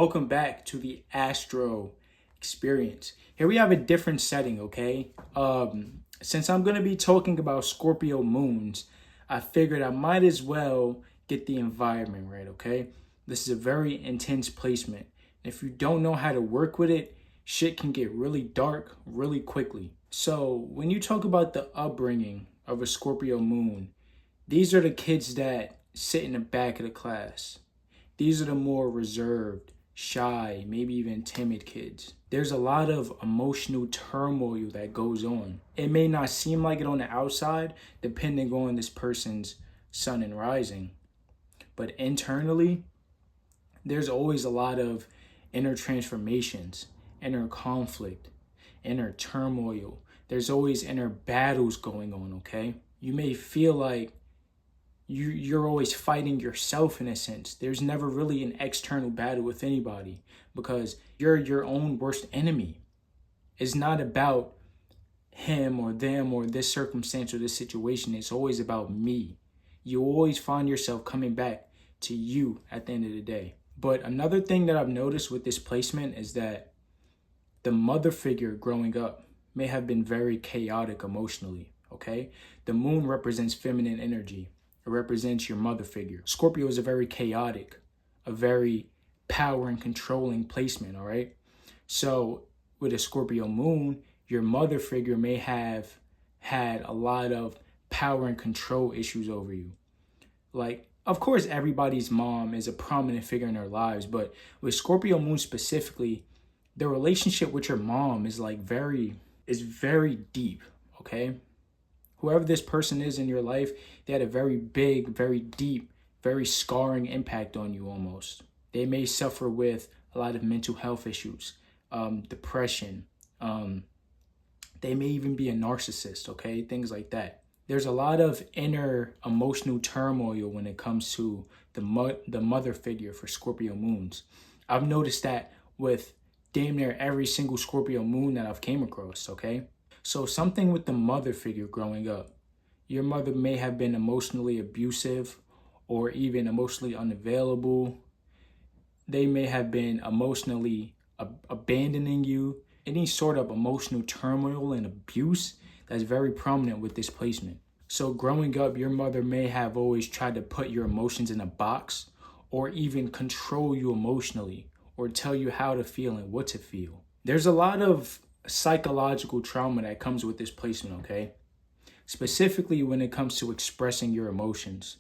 Welcome back to the Astro Experience. Here we have a different setting, okay? Since I'm going to be talking about Scorpio moons, I figured I might as well get the environment right, okay? This is a very intense placement. If you don't know how to work with it, shit can get really dark really quickly. So when you talk about the upbringing of a Scorpio moon, these are the kids that sit in the back of the class. These are the more reserved, shy, maybe even timid kids. There's a lot of emotional turmoil that goes on. It may not seem like it on the outside, depending on this person's sun and rising. But internally, there's always a lot of inner transformations, inner conflict, inner turmoil. There's always inner battles going on, okay? You may feel like you're always fighting yourself in a sense. There's never really an external battle with anybody because you're your own worst enemy. It's not about him or them or this circumstance or this situation. It's always about me. You always find yourself coming back to you at the end of the day. But another thing that I've noticed with this placement is that the mother figure growing up may have been very chaotic emotionally, okay? The moon represents feminine energy. It represents your mother figure. Scorpio is a very chaotic, a very power and controlling placement, all right? So with a Scorpio moon, your mother figure may have had a lot of power and control issues over you. Like, of course, everybody's mom is a prominent figure in their lives, but with Scorpio moon specifically, the relationship with your mom is very deep, okay? Whoever this person is in your life, they had a very big, very deep, very scarring impact on you almost. They may suffer with a lot of mental health issues, depression. They may even be a narcissist, okay? Things like that. There's a lot of inner emotional turmoil when it comes to the mother figure for Scorpio moons. I've noticed that with damn near every single Scorpio moon that I've came across, okay? So something with the mother figure growing up. Your mother may have been emotionally abusive or even emotionally unavailable. They may have been emotionally abandoning you. Any sort of emotional turmoil and abuse that's very prominent with this placement. So growing up, your mother may have always tried to put your emotions in a box or even control you emotionally or tell you how to feel and what to feel. There's a lot of psychological trauma that comes with this placement, okay? Specifically when it comes to expressing your emotions.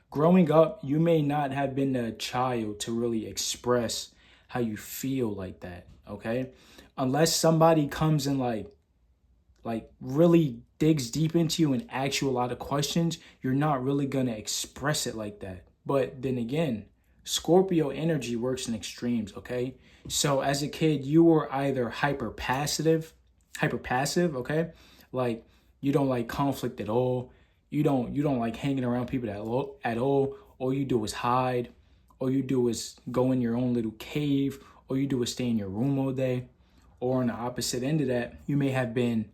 Growing up, you may not have been a child to really express how you feel like that, okay? Unless somebody comes and like really digs deep into you and asks you a lot of questions, you're not really gonna express it like that. But then again, Scorpio energy works in extremes, okay? So as a kid, you were either hyper passive, okay? Like you don't like conflict at all. You don't like hanging around people at all. All you do is hide. All you do is go in your own little cave. All you do is stay in your room all day. Or on the opposite end of that, you may have been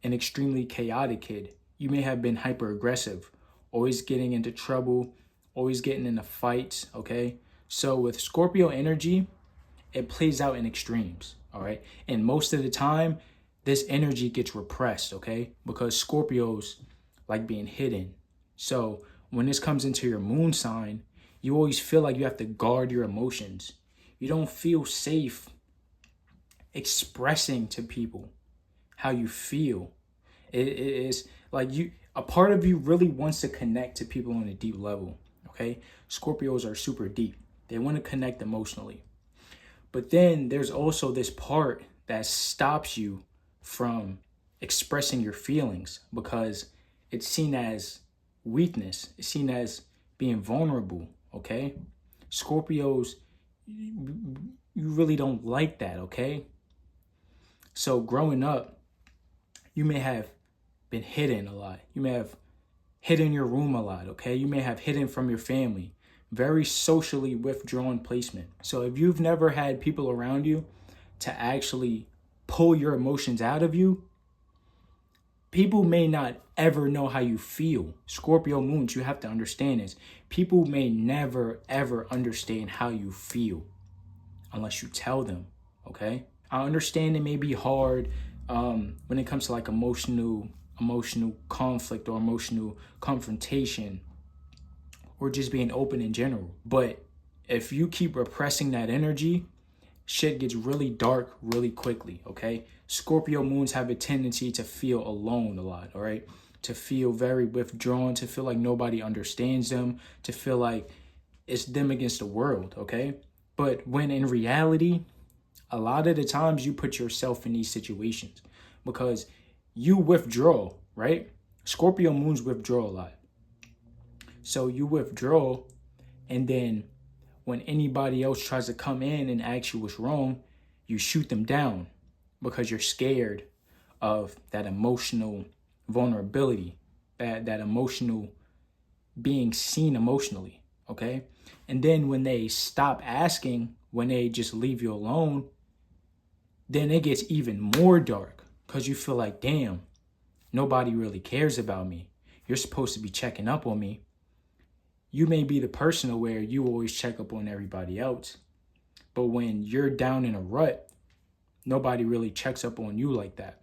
an extremely chaotic kid. You may have been hyper aggressive, always getting into trouble, always getting into fights, okay? So with Scorpio energy, it plays out in extremes, all right? And most of the time, this energy gets repressed, okay? Because Scorpios like being hidden. So when this comes into your moon sign, you always feel like you have to guard your emotions. You don't feel safe expressing to people how you feel. It is like a part of you really wants to connect to people on a deep level, okay? Scorpios are super deep. They want to connect emotionally. But then there's also this part that stops you from expressing your feelings because it's seen as weakness. It's seen as being vulnerable, okay? Scorpios, you really don't like that, okay? So growing up, you may have been hidden a lot. You may have hidden your room a lot, okay? You may have hidden from your family. Very socially withdrawn placement. So if you've never had people around you to actually pull your emotions out of you, people may not ever know how you feel. Scorpio moons, you have to understand this. People may never, ever understand how you feel. unless you tell them, okay? I understand it may be hard when it comes to like emotional conflict or emotional confrontation or just being open in general. But if you keep repressing that energy, shit gets really dark really quickly, okay? Scorpio moons have a tendency to feel alone a lot, all right? To feel very withdrawn, to feel like nobody understands them, to feel like it's them against the world, okay? But when in reality, a lot of the times you put yourself in these situations because you withdraw, right? Scorpio moons withdraw a lot. So you withdraw, and then when anybody else tries to come in and ask you what's wrong, you shoot them down because you're scared of that emotional vulnerability, that emotional being seen emotionally, okay? And then when they stop asking, when they just leave you alone, then it gets even more dark because you feel like, damn, nobody really cares about me. You're supposed to be checking up on me. You may be the person where you always check up on everybody else, but when you're down in a rut, nobody really checks up on you like that.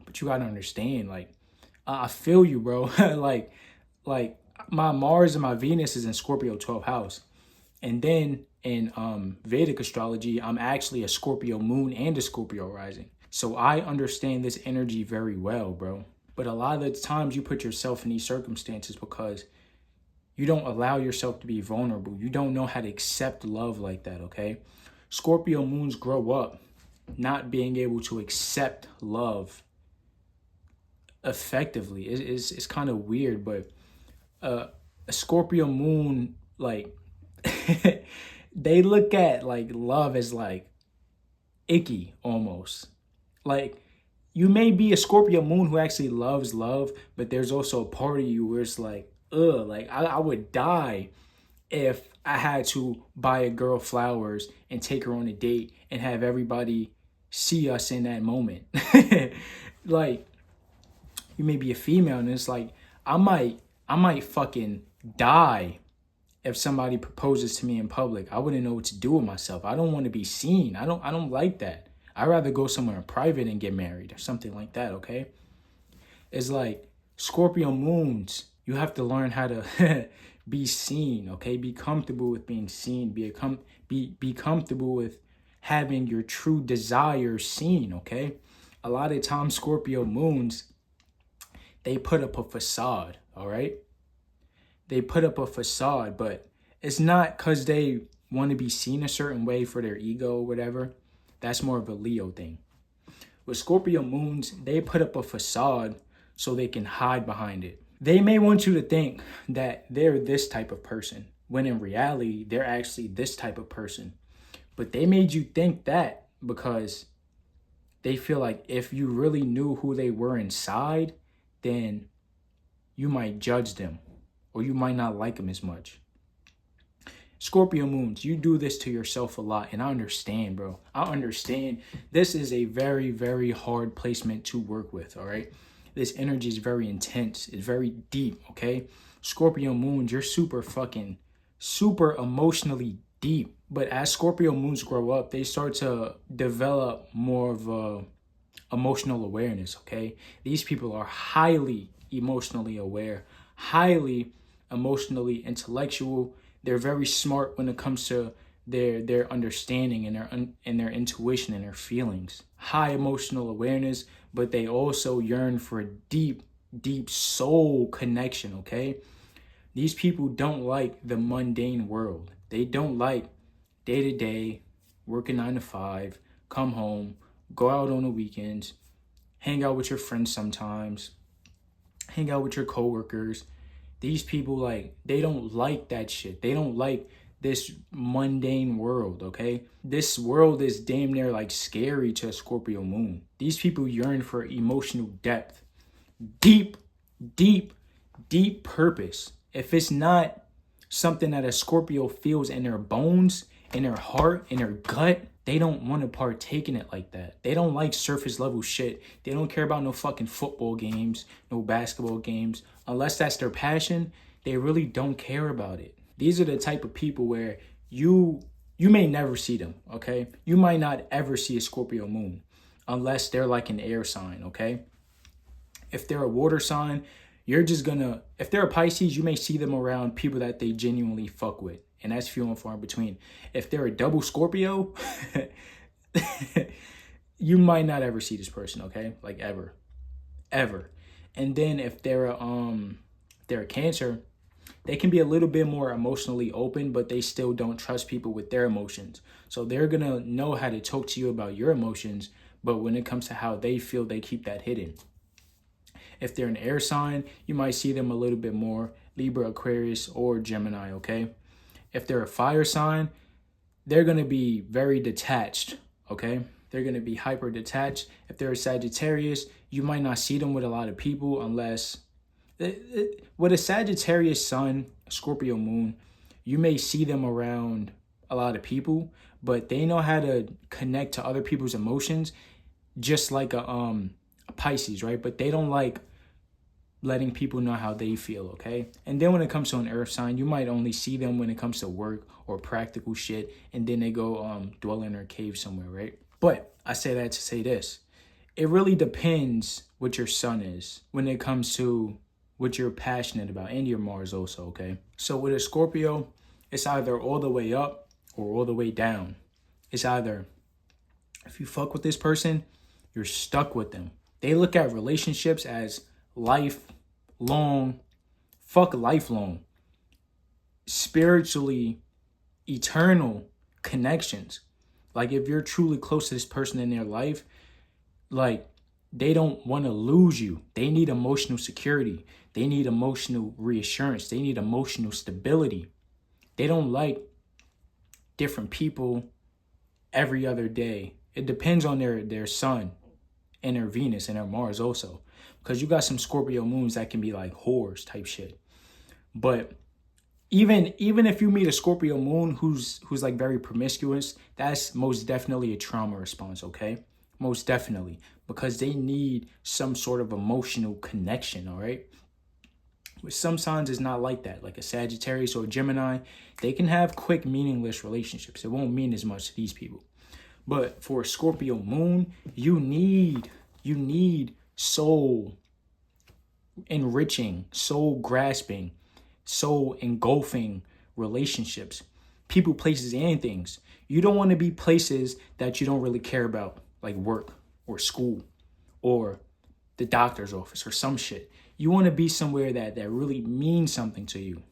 But you gotta understand, like, I feel you, bro. like my Mars and my Venus is in Scorpio 12th house. And then in Vedic astrology, I'm actually a Scorpio moon and a Scorpio rising. So I understand this energy very well, bro. But a lot of the times you put yourself in these circumstances because you don't allow yourself to be vulnerable. You don't know how to accept love like that, okay? Scorpio moons grow up not being able to accept love effectively. It's kind of weird, but a Scorpio moon, like, they look at like love as like icky almost. Like, you may be a Scorpio moon who actually loves love, but there's also a part of you where it's like, ugh, like I would die if I had to buy a girl flowers and take her on a date and have everybody see us in that moment. Like, you may be a female and it's like, I might fucking die if somebody proposes to me in public. I wouldn't know what to do with myself. I don't want to be seen. I don't like that. I'd rather go somewhere in private and get married or something like that, okay? It's like Scorpio moons, you have to learn how to be seen, okay? Be comfortable with being seen. Be comfortable with having your true desires seen, okay? A lot of times Scorpio moons, they put up a facade, all right? They put up a facade, but it's not because they want to be seen a certain way for their ego or whatever. That's more of a Leo thing. With Scorpio moons, they put up a facade so they can hide behind it. They may want you to think that they're this type of person, when in reality, they're actually this type of person. But they made you think that because they feel like if you really knew who they were inside, then you might judge them or you might not like them as much. Scorpio moons, you do this to yourself a lot, and I understand, bro. I understand. This is a very, very hard placement to work with, all right? This energy is very intense. It's very deep, okay? Scorpio moons, you're super emotionally deep. But as Scorpio moons grow up, they start to develop more of a emotional awareness, okay? These people are highly emotionally aware, highly emotionally intellectual. They're very smart when it comes to their understanding and their intuition and their feelings. High emotional awareness, but they also yearn for a deep, deep soul connection, okay? These people don't like the mundane world. They don't like day-to-day, working 9 to 5, come home, go out on the weekends, hang out with your friends sometimes, hang out with your coworkers. These people, like, they don't like that shit. They don't like this mundane world, okay? This world is damn near, like, scary to a Scorpio moon. These people yearn for emotional depth. Deep, deep, deep purpose. If it's not something that a Scorpio feels in their bones, in their heart, in their gut, they don't want to partake in it like that. They don't like surface level shit. They don't care about no fucking football games, no basketball games. Unless that's their passion, they really don't care about it. These are the type of people where you you may never see them, okay? You might not ever see a Scorpio moon unless they're like an air sign, okay? If they're a water sign, you're just gonna, if they're a Pisces, you may see them around people that they genuinely fuck with. And that's few and far in between. If they're a double Scorpio, you might not ever see this person, okay? Like ever. Ever. And then if they're a Cancer, they can be a little bit more emotionally open, but they still don't trust people with their emotions. So they're gonna know how to talk to you about your emotions, but when it comes to how they feel, they keep that hidden. If they're an air sign, you might see them a little bit more, Libra, Aquarius, or Gemini, okay? If they're a fire sign, they're going to be very detached, okay? They're going to be hyper detached. If they're a Sagittarius, you might not see them with a lot of people unless... With a Sagittarius sun, Scorpio moon, you may see them around a lot of people, but they know how to connect to other people's emotions just like a Pisces, right? But they don't like letting people know how they feel, okay? And then when it comes to an earth sign, you might only see them when it comes to work or practical shit, and then they go dwell in their cave somewhere, right? But I say that to say this. It really depends what your sun is when it comes to what you're passionate about, and your Mars also, okay? So with a Scorpio, it's either all the way up or all the way down. It's either, if you fuck with this person, you're stuck with them. They look at relationships as lifelong, lifelong, spiritually eternal connections. Like if you're truly close to this person in their life, like they don't want to lose you. They need emotional security. They need emotional reassurance. They need emotional stability. They don't like different people every other day. It depends on their sun and their Venus and their Mars also. Because you got some Scorpio moons that can be like whores type shit. But even if you meet a Scorpio moon who's like very promiscuous, that's most definitely a trauma response, okay? Most definitely. Because they need some sort of emotional connection, all right? With some signs, it's not like that. Like a Sagittarius or a Gemini, they can have quick, meaningless relationships. It won't mean as much to these people. But for a Scorpio moon, you need soul enriching, soul grasping, soul engulfing relationships, people, places, and things. You don't want to be places that you don't really care about, like work or school or the doctor's office or some shit. You want to be somewhere that really means something to you.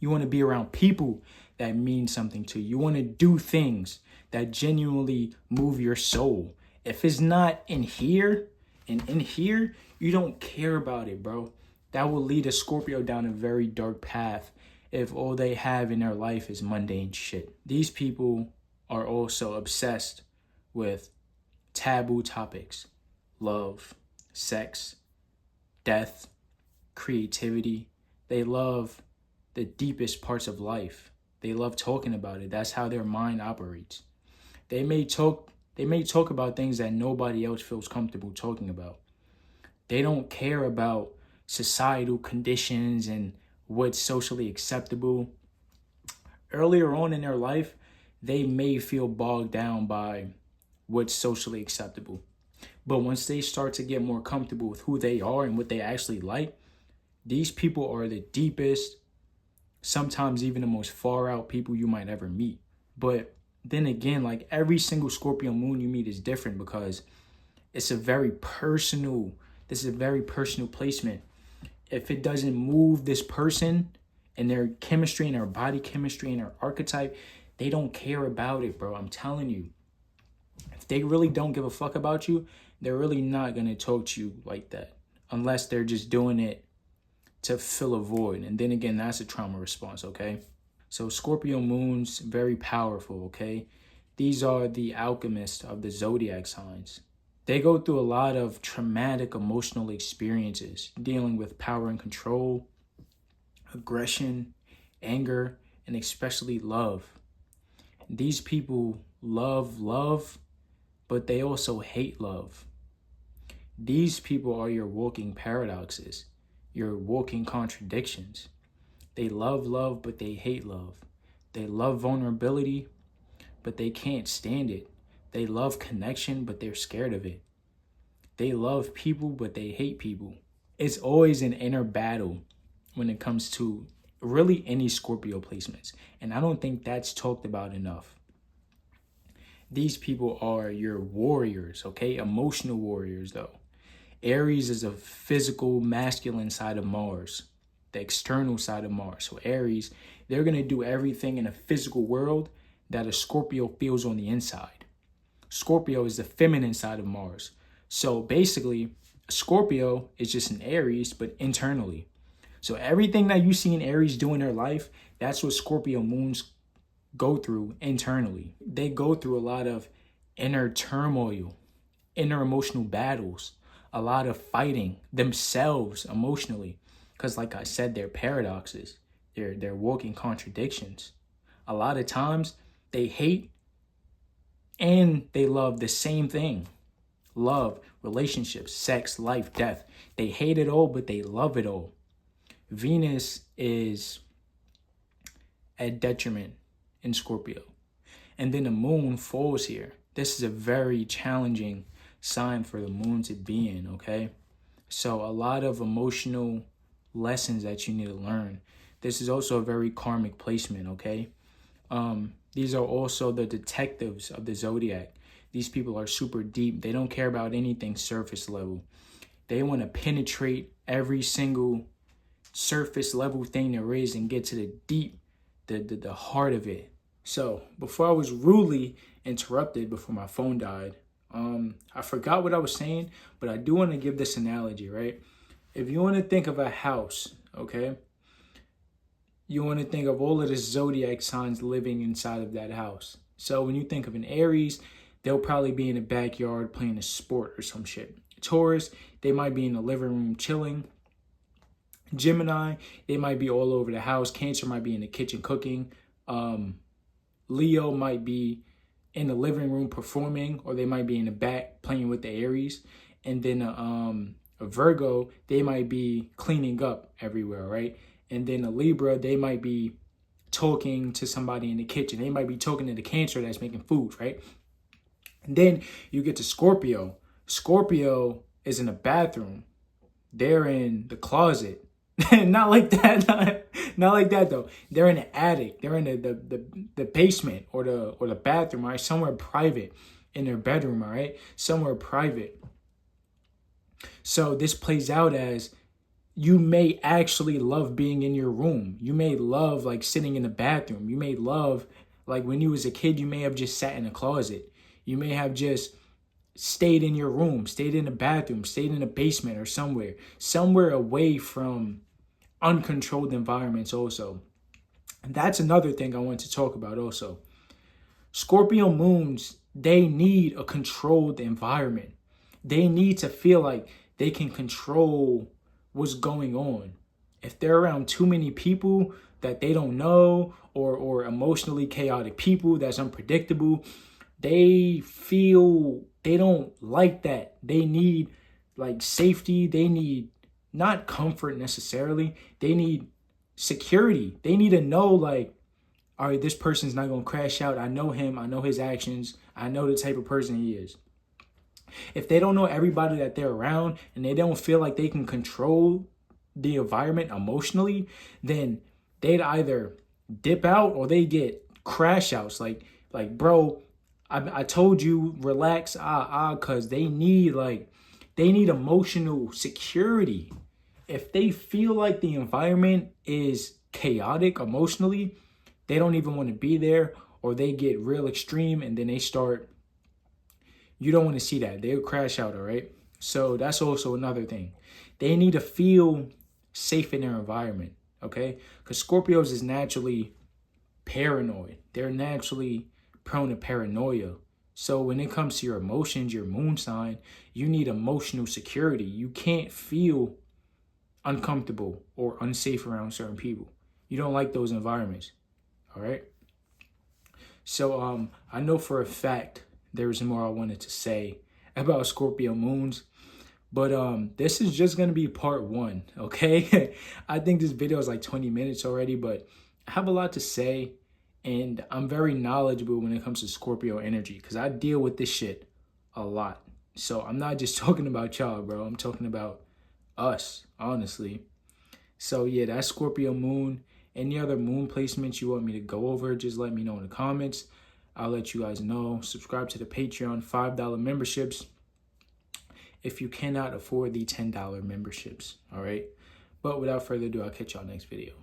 You want to be around people that mean something to you. You want to do things that genuinely move your soul. If it's not in here and in here, you don't care about it, bro. That will lead a Scorpio down a very dark path if all they have in their life is mundane shit. These people are also obsessed with taboo topics: love, sex, death, creativity. They love the deepest parts of life. They love talking about it. That's how their mind operates. They may talk about things that nobody else feels comfortable talking about. They don't care about societal conditions and what's socially acceptable. Earlier on in their life, they may feel bogged down by what's socially acceptable. But once they start to get more comfortable with who they are and what they actually like, these people are the deepest, sometimes even the most far out people you might ever meet. But then again, like every single Scorpio moon you meet is different because this is a very personal placement. If it doesn't move this person and their chemistry and their body chemistry and their archetype, they don't care about it, bro. I'm telling you. If they really don't give a fuck about you, they're really not going to talk to you like that unless they're just doing it to fill a void. And then again, that's a trauma response, okay? So Scorpio moons, very powerful, okay? These are the alchemists of the zodiac signs. They go through a lot of traumatic emotional experiences, dealing with power and control, aggression, anger, and especially love. These people love, but they also hate love. These people are your walking paradoxes, your walking contradictions. They love love, but they hate love. They love vulnerability, but they can't stand it. They love connection, but they're scared of it. They love people, but they hate people. It's always an inner battle when it comes to really any Scorpio placements. And I don't think that's talked about enough. These people are your warriors, okay? Emotional warriors, though. Aries is a physical, masculine side of Mars, the external side of Mars. So Aries, they're going to do everything in a physical world that a Scorpio feels on the inside. Scorpio is the feminine side of Mars. So basically, Scorpio is just an Aries, but internally. So everything that you see in Aries do in their life, that's what Scorpio moons go through internally. They go through a lot of inner turmoil, inner emotional battles, a lot of fighting themselves emotionally. Because like I said, they're paradoxes. They're walking contradictions. A lot of times they hate and they love the same thing. Love, relationships, sex, life, death. They hate it all, but they love it all. Venus is a detriment in Scorpio. And then the moon falls here. This is a very challenging sign for the moon to be in, okay? So a lot of emotional lessons that you need to learn. This is also a very karmic placement, okay? These are also the detectives of the zodiac. These people are super deep. They don't care about anything surface level. They want to penetrate every single surface level thing there is and get to the deep, the heart of it. So before I was rudely interrupted before my phone died, I forgot what I was saying, but I do want to give this analogy, right? If you want to think of a house, okay, you want to think of all of the zodiac signs living inside of that house. So when you think of an Aries, they'll probably be in the backyard playing a sport or some shit. Taurus, they might be in the living room chilling. Gemini, they might be all over the house. Cancer might be in the kitchen cooking. Leo might be in the living room performing, or they might be in the back playing with the Aries. And then a Virgo, they might be cleaning up everywhere, right? And then a Libra, they might be talking to somebody in the kitchen. They might be talking to the Cancer that's making food, right? And then you get to Scorpio. Scorpio is in the bathroom. They're in the closet. Not like that. Not like that though. They're in the attic. They're in the basement or the bathroom, right? Somewhere private in their bedroom, all right? Somewhere private. So this plays out as you may actually love being in your room. You may love like sitting in the bathroom. You may love like when you was a kid, you may have just sat in a closet. You may have just stayed in your room, stayed in the bathroom, stayed in the basement or somewhere away from uncontrolled environments also. And that's another thing I want to talk about also. Scorpio moons, they need a controlled environment. They need to feel like they can control what's going on. If they're around too many people that they don't know or emotionally chaotic people that's unpredictable, they feel they don't like that. They need like safety. They need not comfort necessarily. They need security. They need to know like, all right, this person's not going to crash out. I know him. I know his actions. I know the type of person he is. If they don't know everybody that they're around and they don't feel like they can control the environment emotionally, then they'd either dip out or they get crash outs. Like bro, I told you relax, cause they need emotional security. If they feel like the environment is chaotic emotionally, they don't even want to be there, or they get real extreme and then they start. You don't want to see that. They'll crash out, all right? So that's also another thing. They need to feel safe in their environment, okay? Because Scorpios is naturally paranoid. They're naturally prone to paranoia. So when it comes to your emotions, your moon sign, you need emotional security. You can't feel uncomfortable or unsafe around certain people. You don't like those environments, all right? So I know for a fact there's more I wanted to say about Scorpio moons, but this is just going to be part one, okay? I think this video is like 20 minutes already, but I have a lot to say, And I'm very knowledgeable when it comes to Scorpio energy because I deal with this shit a lot. So I'm not just talking about y'all, bro. I'm talking about us, honestly. So yeah, that's Scorpio moon. Any other moon placements you want me to go over, just let me know in the comments. I'll let you guys know. Subscribe to the Patreon, $5 memberships if you cannot afford the $10 memberships, all right? But without further ado, I'll catch y'all next video.